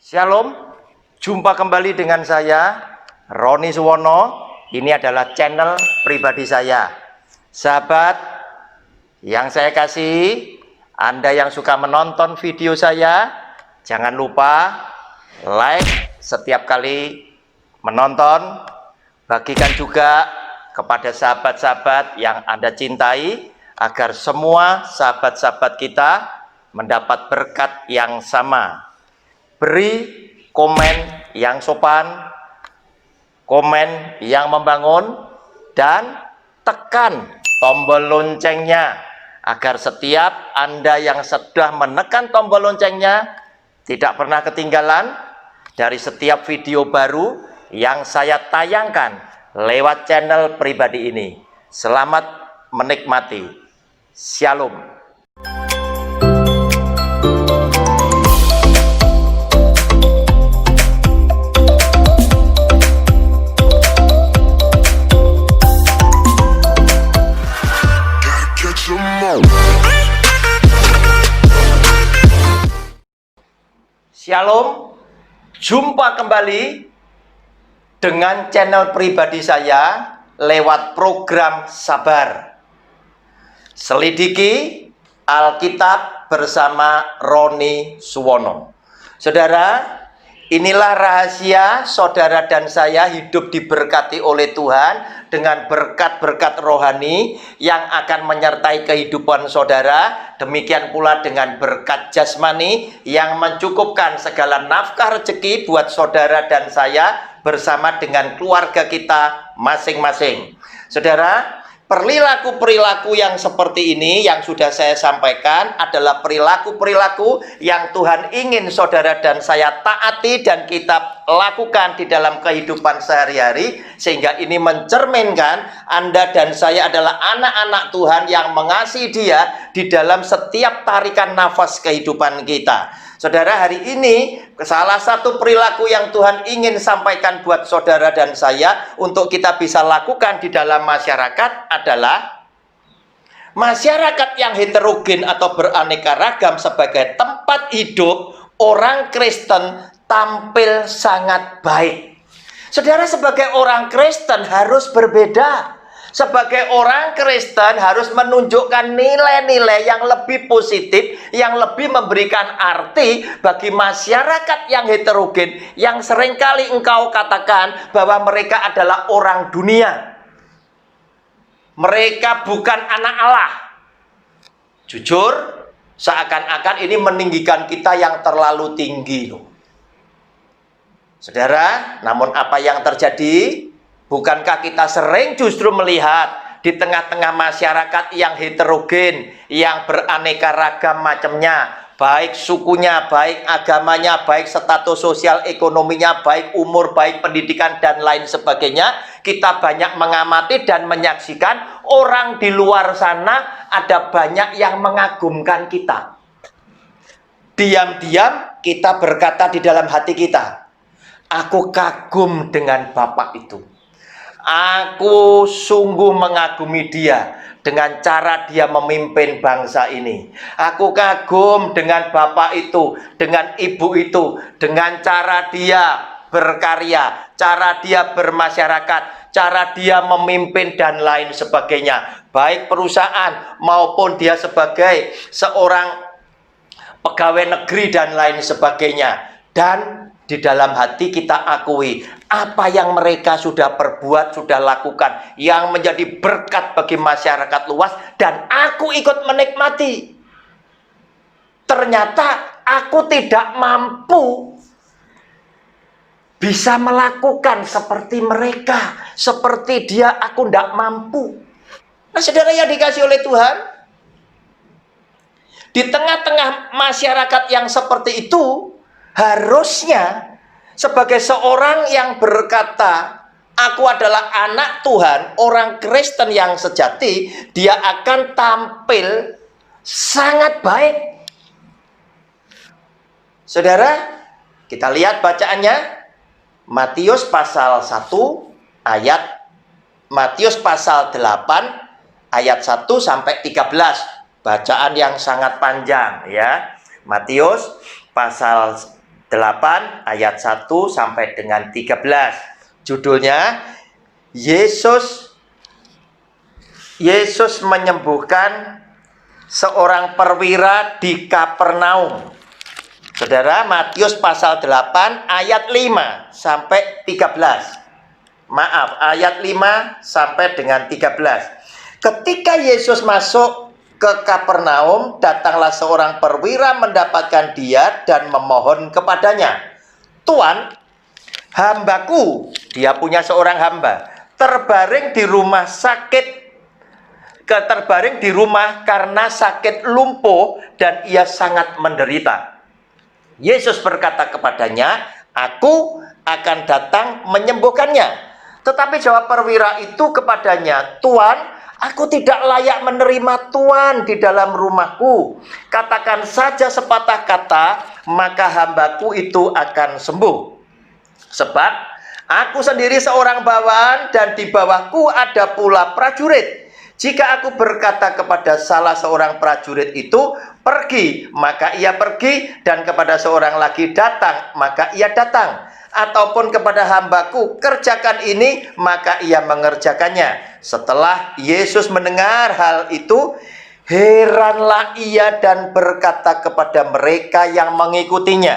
Shalom, jumpa kembali dengan saya Roni Suwono. Ini adalah channel pribadi saya. Sahabat yang saya kasih, Anda yang suka menonton video saya, jangan lupa like setiap kali menonton. Bagikan juga kepada sahabat-sahabat yang Anda cintai, agar semua sahabat-sahabat kita mendapat berkat yang sama. Beri komen yang sopan, komen yang membangun, dan tekan tombol loncengnya agar setiap Anda yang sudah menekan tombol loncengnya tidak pernah ketinggalan dari setiap video baru yang saya tayangkan lewat channel pribadi ini. Selamat menikmati. Shalom. Shalom, jumpa kembali dengan channel pribadi saya lewat program Sabar. Selidiki Alkitab bersama Roni Suwono. Saudara, inilah rahasia saudara dan saya hidup diberkati oleh Tuhan dengan berkat-berkat rohani yang akan menyertai kehidupan saudara. Demikian pula dengan berkat jasmani yang mencukupkan segala nafkah rezeki buat saudara dan saya bersama dengan keluarga kita masing-masing. Saudara, perilaku-perilaku yang seperti ini yang sudah saya sampaikan adalah perilaku-perilaku yang Tuhan ingin saudara dan saya taati dan kita lakukan di dalam kehidupan sehari-hari, sehingga ini mencerminkan Anda dan saya adalah anak-anak Tuhan yang mengasihi Dia di dalam setiap tarikan nafas kehidupan kita. Saudara, hari ini salah satu perilaku yang Tuhan ingin sampaikan buat saudara dan saya untuk kita bisa lakukan di dalam masyarakat adalah masyarakat yang heterogen atau beraneka ragam sebagai tempat hidup orang Kristen tampil sangat baik. Saudara, sebagai orang Kristen harus berbeda. Sebagai orang Kristen harus menunjukkan nilai-nilai yang lebih positif, yang lebih memberikan arti bagi masyarakat yang heterogen, yang seringkali engkau katakan bahwa mereka adalah orang dunia. Mereka bukan anak Allah. Jujur, seakan-akan ini meninggikan kita yang terlalu tinggi. Saudara, namun apa yang terjadi? Bukankah kita sering justru melihat di tengah-tengah masyarakat yang heterogen, yang beraneka ragam macamnya, baik sukunya, baik agamanya, baik status sosial ekonominya, baik umur, baik pendidikan, dan lain sebagainya. Kita banyak mengamati dan menyaksikan orang di luar sana ada banyak yang mengagumkan kita. Diam-diam kita berkata di dalam hati kita, aku kagum dengan bapak itu. Aku sungguh mengagumi dia dengan cara dia memimpin bangsa ini. Aku kagum dengan bapak itu, dengan ibu itu, dengan cara dia berkarya, cara dia bermasyarakat, cara dia memimpin dan lain sebagainya. Baik perusahaan maupun dia sebagai seorang pegawai negeri dan lain sebagainya. Dan di dalam hati kita akui apa yang mereka sudah perbuat, sudah lakukan, yang menjadi berkat bagi masyarakat luas, dan aku ikut menikmati. Ternyata aku tidak mampu bisa melakukan seperti mereka, seperti dia aku tidak mampu. Nah, saudara yang dikasih oleh Tuhan, di tengah-tengah masyarakat yang seperti itu, harusnya sebagai seorang yang berkata, aku adalah anak Tuhan, orang Kristen yang sejati, dia akan tampil sangat baik. Saudara, kita lihat bacaannya. Matius pasal 1 ayat Matius pasal 8 ayat 1 sampai 13. Bacaan yang sangat panjang ya. Matius pasal 8 ayat 1 sampai dengan 13. Judulnya Yesus menyembuhkan seorang perwira di Kapernaum. Saudara, Matius pasal 8 ayat 5 sampai 13. Maaf, ayat 5 sampai dengan 13. Ketika Yesus masuk ke Kapernaum, datanglah seorang perwira mendapatkan dia dan memohon kepadanya, "Tuan, hambaku," dia punya seorang hamba, terbaring di rumah karena sakit lumpuh dan ia sangat menderita. Yesus berkata kepadanya, "Aku akan datang menyembuhkannya." Tetapi jawab perwira itu kepadanya, "Tuan, aku tidak layak menerima Tuan di dalam rumahku. Katakan saja sepatah kata, maka hambaku itu akan sembuh. Sebab aku sendiri seorang bawahan dan di bawahku ada pula prajurit. Jika aku berkata kepada salah seorang prajurit itu, 'Pergi,' maka ia pergi, dan kepada seorang lagi, 'Datang,' maka ia datang. Ataupun kepada hambaku, 'Kerjakan ini,' maka ia mengerjakannya." Setelah Yesus mendengar hal itu, heranlah ia dan berkata kepada mereka yang mengikutinya,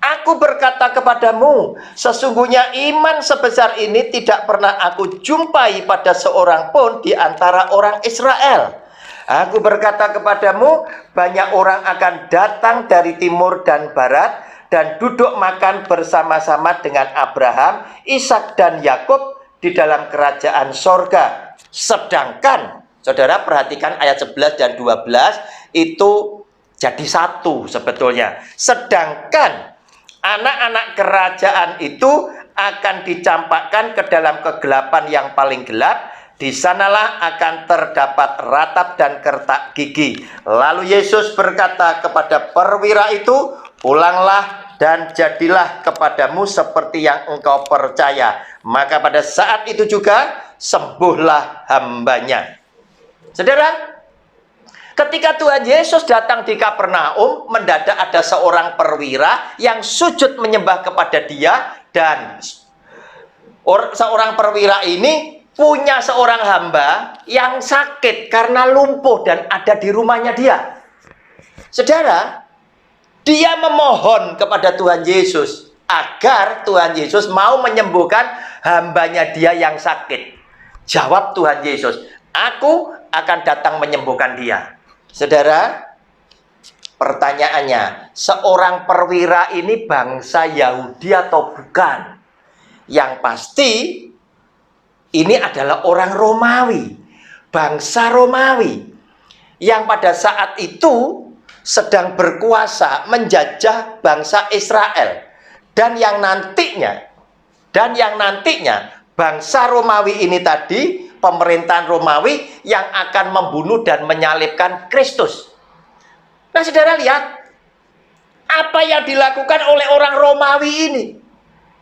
"Aku berkata kepadamu, sesungguhnya iman sebesar ini tidak pernah aku jumpai pada seorang pun di antara orang Israel. Aku berkata kepadamu, banyak orang akan datang dari timur dan barat dan duduk makan bersama-sama dengan Abraham, Ishak dan Yakub di dalam kerajaan sorga. Sedangkan," saudara perhatikan ayat 11 dan 12, itu jadi satu sebetulnya. "Sedangkan anak-anak kerajaan itu akan dicampakkan ke dalam kegelapan yang paling gelap. Di sanalah akan terdapat ratap dan kertak gigi." Lalu Yesus berkata kepada perwira itu, "Pulanglah dan jadilah kepadamu seperti yang engkau percaya." Maka pada saat itu juga sembuhlah hambanya. Saudara, ketika Tuhan Yesus datang di Kapernaum, mendadak ada seorang perwira yang sujud menyembah kepada dia, dan seorang perwira ini punya seorang hamba yang sakit karena lumpuh dan ada di rumahnya dia. Saudara, dia memohon kepada Tuhan Yesus agar Tuhan Yesus mau menyembuhkan hambanya dia yang sakit. Jawab Tuhan Yesus, "Aku akan datang menyembuhkan dia." Saudara, pertanyaannya, seorang perwira ini bangsa Yahudi atau bukan? Yang pasti ini adalah orang Romawi, bangsa Romawi yang pada saat itu sedang berkuasa menjajah bangsa Israel, dan yang nantinya bangsa Romawi ini tadi, pemerintahan Romawi yang akan membunuh dan menyalibkan Kristus. Nah, saudara lihat apa yang dilakukan oleh orang Romawi ini,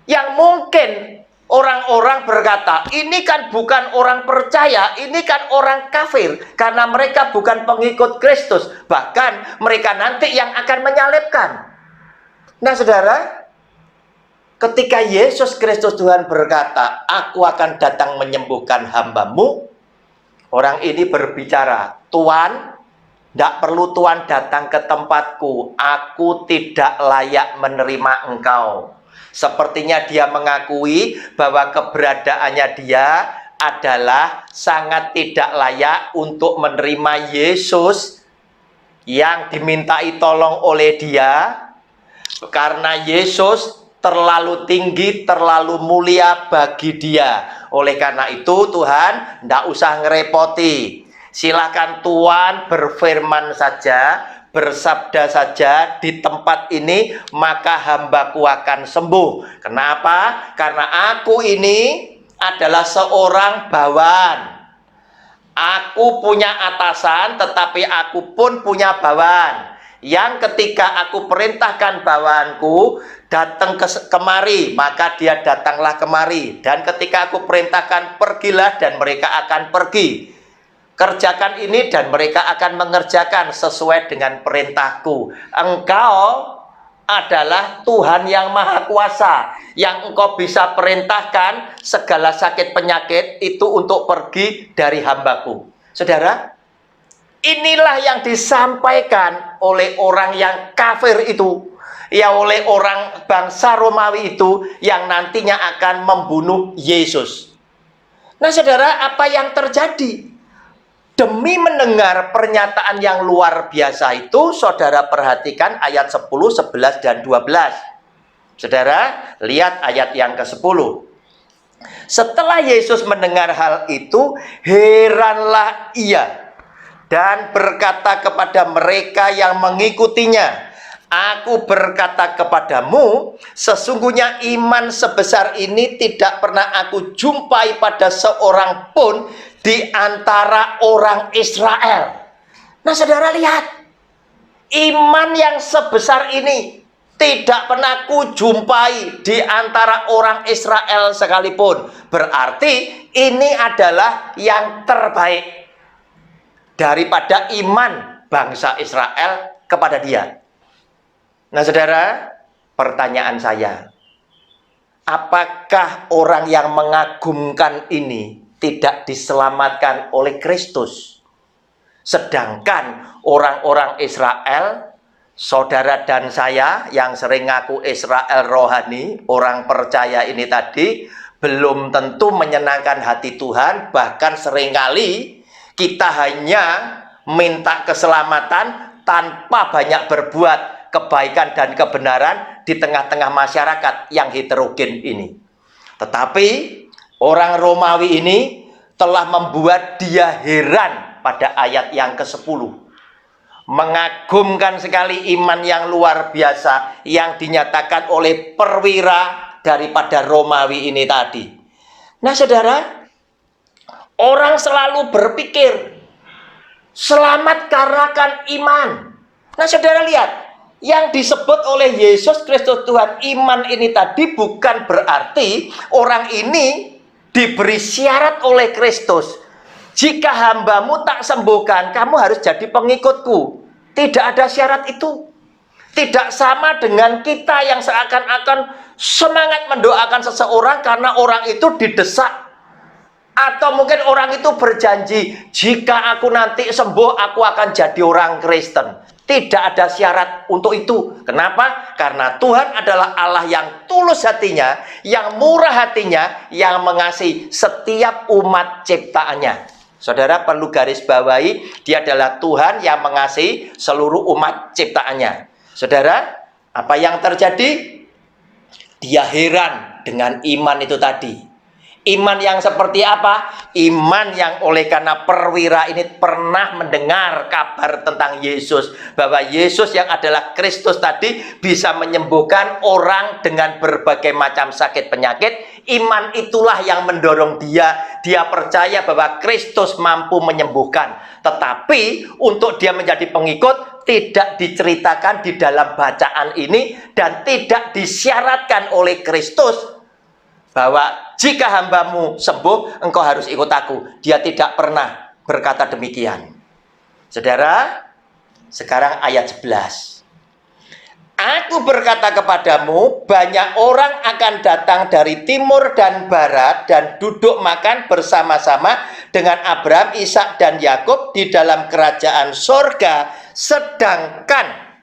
yang mungkin orang-orang berkata, "Ini kan bukan orang percaya, ini kan orang kafir, karena mereka bukan pengikut Kristus. Bahkan mereka nanti yang akan menyalibkan." Nah, saudara, ketika Yesus Kristus Tuhan berkata, "Aku akan datang menyembuhkan hambamu," orang ini berbicara, "Tuan, tidak perlu Tuan datang ke tempatku, aku tidak layak menerima engkau." Sepertinya dia mengakui bahwa keberadaannya dia adalah sangat tidak layak untuk menerima Yesus yang dimintai tolong oleh dia, karena Yesus terlalu tinggi, terlalu mulia bagi dia. Oleh karena itu, Tuhan, tidak usah ngerepoti. Silakan Tuhan berfirman saja, bersabda saja di tempat ini, maka hambaku akan sembuh. Kenapa? Karena aku ini adalah seorang bawahan. Aku punya atasan, tetapi aku pun punya bawahan, yang ketika aku perintahkan bawahanku datang kemari, maka dia datanglah kemari. Dan ketika aku perintahkan pergilah, dan mereka akan pergi. Kerjakan ini dan mereka akan mengerjakan sesuai dengan perintahku. Engkau adalah Tuhan yang Maha Kuasa, yang engkau bisa perintahkan segala sakit penyakit itu untuk pergi dari hambaku. Saudara, inilah yang disampaikan oleh orang yang kafir itu, ya, oleh orang bangsa Romawi itu yang nantinya akan membunuh Yesus. Nah, saudara, apa yang terjadi? Demi mendengar pernyataan yang luar biasa itu, saudara perhatikan ayat 10, 11, dan 12. Saudara, lihat ayat yang ke-10. Setelah Yesus mendengar hal itu, heranlah ia dan berkata kepada mereka yang mengikutinya, Aku berkata kepadamu, sesungguhnya iman sebesar ini tidak pernah aku jumpai pada seorang pun di antara orang Israel. Nah, saudara lihat, iman yang sebesar ini tidak pernah aku jumpai di antara orang Israel sekalipun. Berarti ini adalah yang terbaik daripada iman bangsa Israel kepada dia. Nah, saudara, pertanyaan saya, apakah orang yang mengagumkan ini tidak diselamatkan oleh Kristus? Sedangkan orang-orang Israel, saudara dan saya yang sering ngaku Israel rohani, orang percaya ini tadi, belum tentu menyenangkan hati Tuhan. Bahkan seringkali kita hanya minta keselamatan tanpa banyak berbuat kebaikan dan kebenaran di tengah-tengah masyarakat yang heterogen ini. Tetapi orang Romawi ini telah membuat dia heran pada ayat yang ke-10. Mengagumkan sekali iman yang luar biasa yang dinyatakan oleh perwira daripada Romawi ini tadi. Nah, saudara, orang selalu berpikir selamat karena iman. Nah, saudara lihat, yang disebut oleh Yesus Kristus Tuhan iman ini tadi bukan berarti orang ini diberi syarat oleh Kristus. Jika hambamu tak sembuhkan, kamu harus jadi pengikutku. Tidak ada syarat itu. Tidak sama dengan kita yang seakan-akan semangat mendoakan seseorang karena orang itu didesak. Atau mungkin orang itu berjanji, jika aku nanti sembuh, aku akan jadi orang Kristen. Tidak ada syarat untuk itu. Kenapa? Karena Tuhan adalah Allah yang tulus hatinya, yang murah hatinya, yang mengasihi setiap umat ciptaannya. Saudara perlu garis bawahi, dia adalah Tuhan yang mengasihi seluruh umat ciptaannya. Saudara, apa yang terjadi? Dia heran dengan iman itu tadi. Iman yang seperti apa? Iman yang oleh karena perwira ini pernah mendengar kabar tentang Yesus, bahwa Yesus yang adalah Kristus tadi bisa menyembuhkan orang dengan berbagai macam sakit penyakit. Iman itulah yang mendorong dia. Dia percaya bahwa Kristus mampu menyembuhkan. Tetapi untuk dia menjadi pengikut tidak diceritakan di dalam bacaan ini dan tidak disyaratkan oleh Kristus bahwa jika hambamu sembuh, engkau harus ikut aku. Dia tidak pernah berkata demikian. Saudara, sekarang ayat 11. Aku berkata kepadamu, banyak orang akan datang dari timur dan barat dan duduk makan bersama-sama dengan Abraham, Ishak, dan Yakub di dalam kerajaan sorga. Sedangkan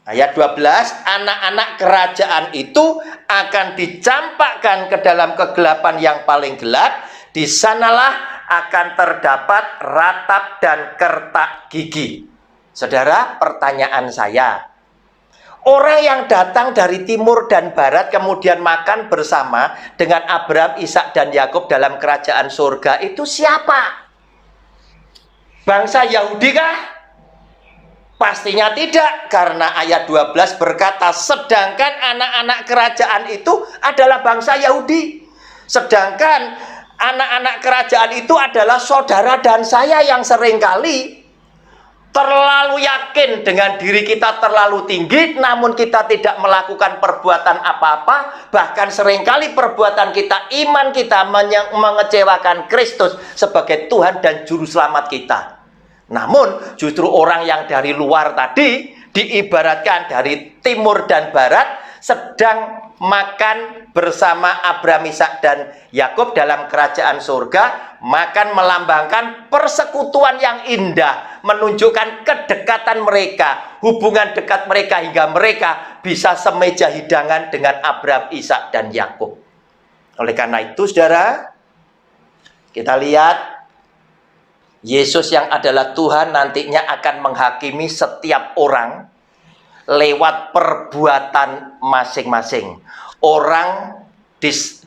ayat 12, anak-anak kerajaan itu akan dicampakkan ke dalam kegelapan yang paling gelap. Di sanalah akan terdapat ratap dan kertak gigi. Saudara, pertanyaan saya, orang yang datang dari timur dan barat kemudian makan bersama dengan Abraham, Ishak, dan Yakub dalam kerajaan surga itu siapa? Bangsa Yahudi kah? Pastinya tidak, karena ayat 12 berkata, sedangkan anak-anak kerajaan itu adalah bangsa Yahudi. Sedangkan anak-anak kerajaan itu adalah saudara dan saya yang seringkali terlalu yakin dengan diri kita terlalu tinggi, namun kita tidak melakukan perbuatan apa-apa. Bahkan seringkali perbuatan kita, iman kita mengecewakan Kristus sebagai Tuhan dan Juru Selamat kita. Namun justru orang yang dari luar tadi, diibaratkan dari timur dan barat sedang makan bersama Abraham, Ishak dan Yakub dalam kerajaan surga. Makan melambangkan persekutuan yang indah, menunjukkan kedekatan mereka, hubungan dekat mereka hingga mereka bisa semeja hidangan dengan Abraham, Ishak dan Yakub. Oleh karena itu, saudara, kita lihat Yesus yang adalah Tuhan nantinya akan menghakimi setiap orang lewat perbuatan masing-masing. Orang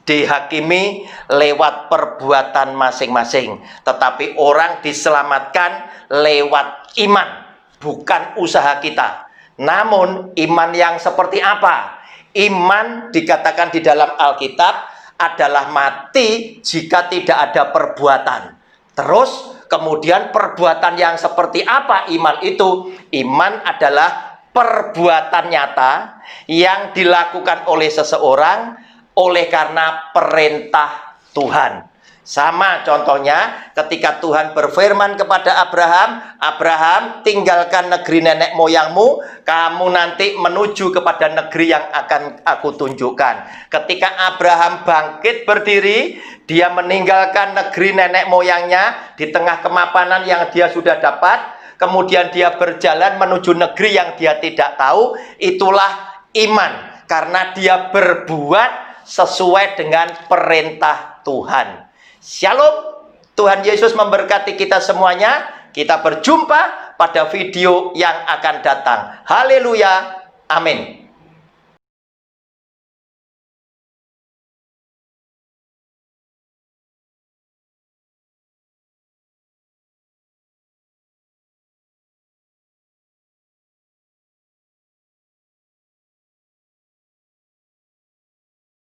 dihakimi lewat perbuatan masing-masing, tetapi orang diselamatkan lewat iman, bukan usaha kita. Namun iman yang seperti apa? Iman dikatakan di dalam Alkitab adalah mati jika tidak ada perbuatan. Terus kemudian perbuatan yang seperti apa iman itu? Iman adalah perbuatan nyata yang dilakukan oleh seseorang oleh karena perintah Tuhan. Sama contohnya ketika Tuhan berfirman kepada Abraham, Abraham, tinggalkan negeri nenek moyangmu, kamu nanti menuju kepada negeri yang akan aku tunjukkan. Ketika Abraham bangkit berdiri, dia meninggalkan negeri nenek moyangnya di tengah kemapanan yang dia sudah dapat, kemudian dia berjalan menuju negeri yang dia tidak tahu. Itulah iman, karena dia berbuat sesuai dengan perintah Tuhan. Shalom, Tuhan Yesus memberkati kita semuanya. Kita berjumpa pada video yang akan datang. Haleluya, amin.